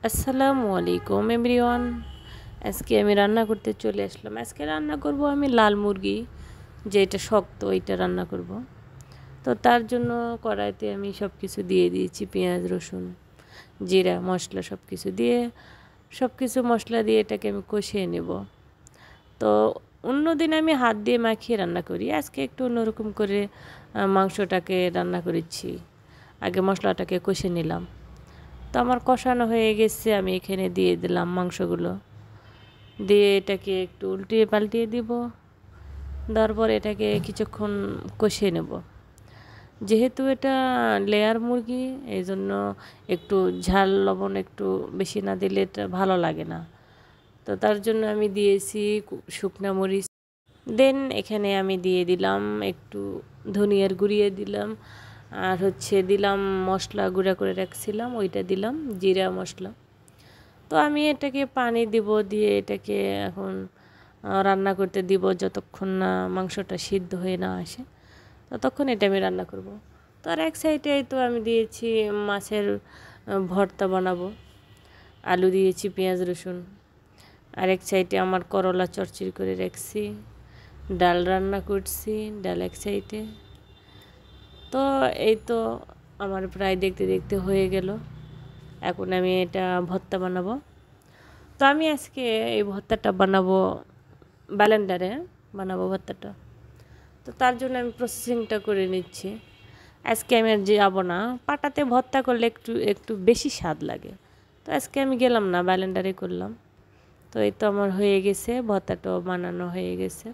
আসসালামু আলাইকুম এভরিওয়ান। আজকে আমি রান্না করতে চলে আসলাম। আজকে রান্না করব আমি লাল মুরগি, যেটা শক্ত ওইটা রান্না করব। তো তার জন্য কড়াইতে আমি সব কিছু দিয়ে দিয়েছি, পেঁয়াজ রসুন জিরা মশলা সব কিছু মশলা দিয়ে এটাকে আমি কষিয়ে নেব। তো অন্যদিন আমি হাত দিয়ে মাখিয়ে রান্না করি, আজকে একটু অন্যরকম করে মাংসটাকে রান্না করেছি। আগে মশলাটাকে কষে নিলাম। তো আমার কষানো হয়ে গেছে, আমি এখানে দিয়ে দিলাম মাংসগুলো, দিয়ে এটাকে একটু উল্টিয়ে পাল্টিয়ে দিব। দেওয়ার পর এটাকে কিছুক্ষণ কষিয়ে নেব। যেহেতু এটা লেয়ার মুরগি, এই জন্য একটু ঝাল লবণ একটু বেশি না দিলে এটা ভালো লাগে না। তো তার জন্য আমি দিয়েছি শুকনা মরিচ। দেন এখানে আমি দিয়ে দিলাম একটু ধনিয়ার গুঁড়িয়ে দিলাম, আর দিলাম মশলা গুঁড়া করে রাখছিলাম ওইটা দিলাম, জিরা মশলা। তো আমি এটাকে পানি দিব, দিয়ে এটাকে এখন রান্না করতে দিব যতক্ষণ না মাংসটা সিদ্ধ হয়ে না আসে, ততক্ষণ এটা আমি রান্না করব। তো আর এক সাইডে তো আমি দিয়েছি মাছের ভর্তা বানাবো, আলু দিয়েছি, পেঁয়াজ রসুন। আর এক সাইডে আমার করলা চচ্চড়ি করে রাখছি, ডাল রান্না করছি, ডাল এক সাইডে। তো এই তো আমার প্রায় দেখতে দেখতে হয়ে গেল। এখন আমি এটা ভর্তা বানাবো। তো আমি আজকে এই ভর্তাটা বানাবো ব্লেন্ডারে বানাবো ভর্তাটা। তো তার জন্য আমি প্রসেসিংটা করে নিচ্ছি। আজকে আমি আর যাবো না, পাটাতে ভর্তা করলে একটু একটু বেশি স্বাদ লাগে। তো আজকে আমি গেলাম না, ব্লেন্ডারে করলাম। তো এই তো আমার হয়ে গেছে, ভর্তাটাও বানানো হয়ে গেছে।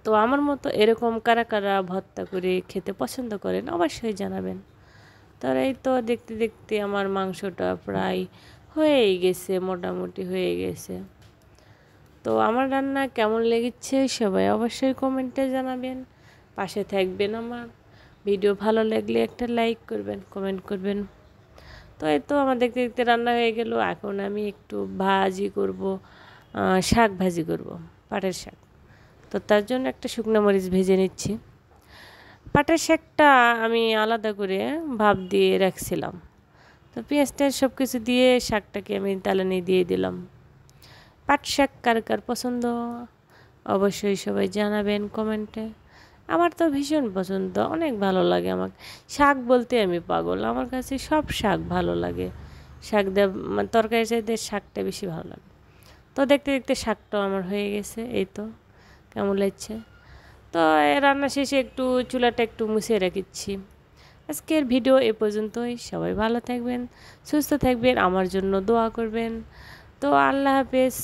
তো আমার মতো এরকম কারা কারা ভর্তা করে খেতে পছন্দ করেন অবশ্যই জানাবেন। তার এই তো দেখতে দেখতে আমার মাংসটা প্রায় হয়েই গেছে, মোটামুটি হয়ে গেছে। তো আমার রান্না কেমন লেগেছে সবাই অবশ্যই কমেন্টে জানাবেন, পাশে থাকবেন। আমার ভিডিও ভালো লাগলে একটা লাইক করবেন, কমেন্ট করবেন। তো এই তো আমার দেখতে দেখতে রান্না হয়ে গেল। এখন আমি একটু ভাজি করব, শাক ভাজি করব, পাটের শাক। তো তার জন্য একটা শুকনো মরিচ ভেজে নিচ্ছি। পাটের শাকটা আমি আলাদা করে ভাপ দিয়ে রাখছিলাম। তো পেঁয়াজ টেয়াজ সব কিছু দিয়ে শাকটাকে আমি তালানি দিয়ে দিলাম। পাট শাক কার কার পছন্দ অবশ্যই সবাই জানাবেন কমেন্টে। আমার তো ভীষণ পছন্দ, অনেক ভালো লাগে আমার। শাক বলতে আমি পাগল, আমার কাছে সব শাক ভালো লাগে। শাক দিয়ে মানে তরকারি চাইতে শাকটা বেশি ভালো লাগে। তো দেখতে দেখতে শাকটাও আমার হয়ে গেছে, এই তো কেমন লাগছে। তো রান্না শেষে একটু চুলাটা একটু মুছে রেখেছি। আজকের ভিডিও এ পর্যন্তই। সবাই ভালো থাকবেন, সুস্থ থাকবেন, আমার জন্য দোয়া করবেন। তো আল্লাহ হাফেজ।